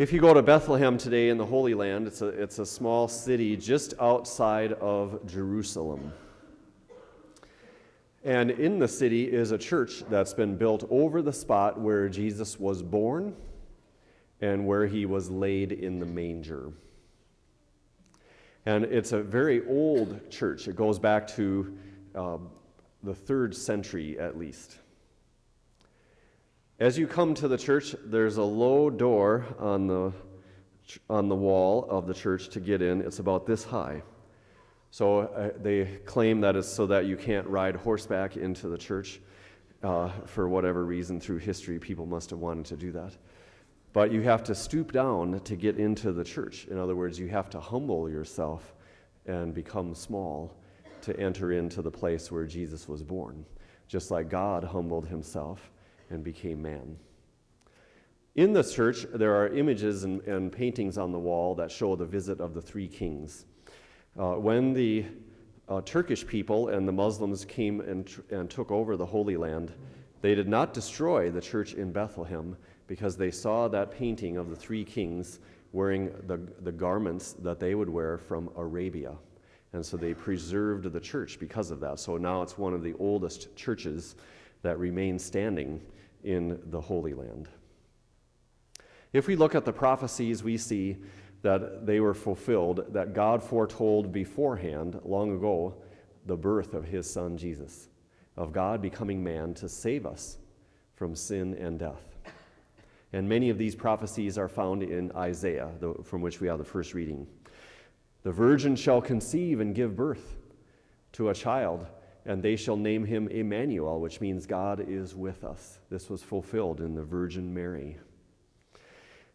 If you go to Bethlehem today in the Holy Land, it's a small city just outside of Jerusalem. And in the city is a church that's been built over the spot where Jesus was born and where he was laid in the manger. And it's a very old church. It goes back to the 3rd century at least. As you come to the church, there's a low door on the wall of the church to get in. It's about this high. So they claim that it's so that you can't ride horseback into the church. For whatever reason, through history, people must have wanted to do that. But you have to stoop down to get into the church. In other words, you have to humble yourself and become small to enter into the place where Jesus was born, just like God humbled himself and became man. In this church, there are images and paintings on the wall that show the visit of the 3 kings. When the Turkish people and the Muslims came and took over the Holy Land, they did not destroy the church in Bethlehem because they saw that painting of the 3 kings wearing the garments that they would wear from Arabia. And so they preserved the church because of that. So now it's one of the oldest churches that remains standing in the Holy Land. If we look at the prophecies, we see that they were fulfilled, that God foretold beforehand, long ago, the birth of his son Jesus, of God becoming man to save us from sin and death. And many of these prophecies are found in Isaiah, from which we have the first reading. The virgin shall conceive and give birth to a child, and they shall name him Emmanuel, which means God is with us. This was fulfilled in the Virgin Mary.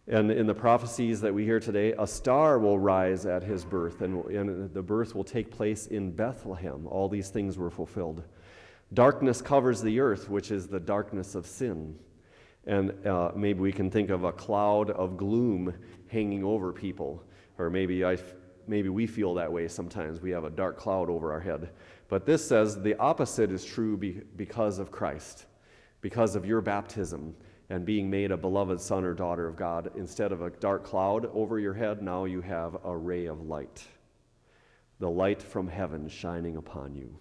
And in the prophecies that we hear today, a star will rise at his birth, and the birth will take place in Bethlehem. All these things were fulfilled. Darkness covers the earth, which is the darkness of sin. And maybe we can think of a cloud of gloom hanging over people, or maybe we feel that way sometimes. We have a dark cloud over our head. But this says the opposite is true because of Christ, because of your baptism and being made a beloved son or daughter of God. Instead of a dark cloud over your head, now you have a ray of light, the light from heaven shining upon you.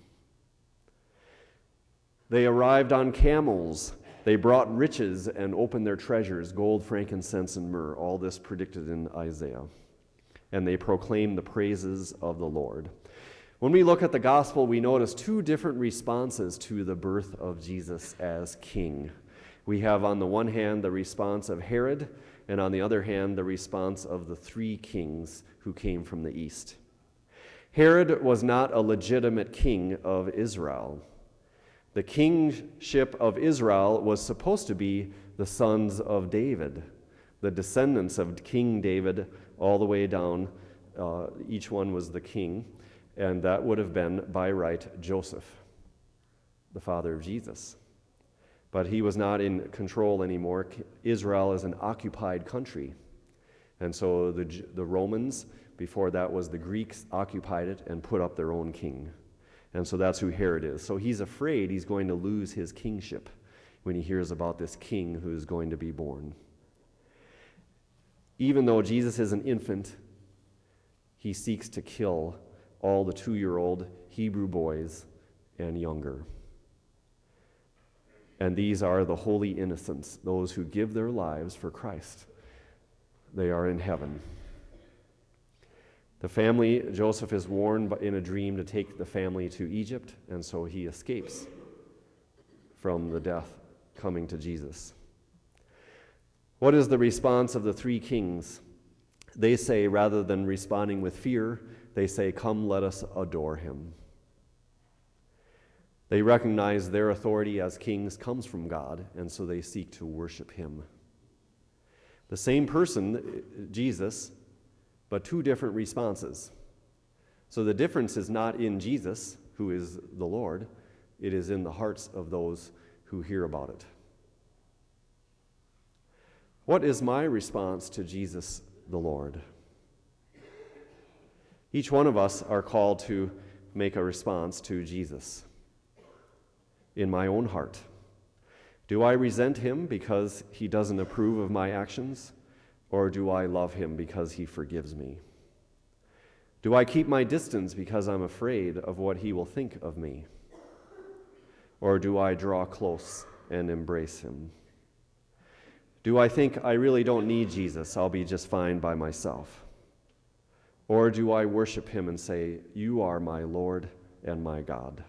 They arrived on camels. They brought riches and opened their treasures, gold, frankincense, and myrrh, all this predicted in Isaiah. And they proclaimed the praises of the Lord. When we look at the gospel, we notice 2 different responses to the birth of Jesus as king. We have on the one hand the response of Herod, and on the other hand the response of the 3 kings who came from the east. Herod was not a legitimate king of Israel. The kingship of Israel was supposed to be the sons of David, the descendants of King David all the way down. Each one was the king, and that would have been, by right, Joseph, the father of Jesus. But he was not in control anymore. Israel is an occupied country. And so the Romans, before that was the Greeks, occupied it and put up their own king. And so that's who Herod is. So he's afraid he's going to lose his kingship when he hears about this king who is going to be born. Even though Jesus is an infant, he seeks to kill all the 2-year-old Hebrew boys and younger. And these are the holy innocents, those who give their lives for Christ. They are in heaven. The family, Joseph is warned in a dream to take the family to Egypt, and so he escapes from the death coming to Jesus. What is the response of the 3 kings? They say, rather than responding with fear, they say, "Come, let us adore him." They recognize their authority as kings comes from God, and so they seek to worship him. The same person, Jesus, but 2 different responses. So the difference is not in Jesus, who is the Lord, it is in the hearts of those who hear about it. What is my response to Jesus the Lord? Each one of us are called to make a response to Jesus. In my own heart, do I resent him because he doesn't approve of my actions? Or do I love him because he forgives me? Do I keep my distance because I'm afraid of what he will think of me? Or do I draw close and embrace him? Do I think I really don't need Jesus, I'll be just fine by myself? Or do I worship him and say, you are my Lord and my God?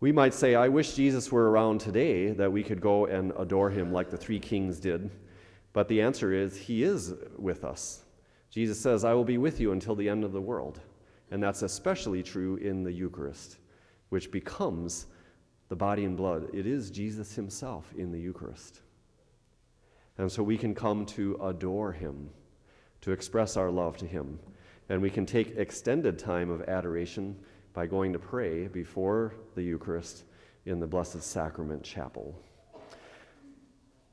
We might say, I wish Jesus were around today that we could go and adore him like the three kings did. But the answer is, he is with us. Jesus says, I will be with you until the end of the world. And that's especially true in the Eucharist, which becomes the body and blood. It is Jesus himself in the Eucharist. And so we can come to adore him, to express our love to him. And we can take extended time of adoration by going to pray before the Eucharist in the Blessed Sacrament Chapel.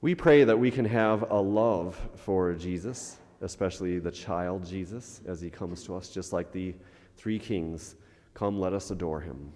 We pray that we can have a love for Jesus, especially the child Jesus, as he comes to us, just like the three kings. Come, let us adore him.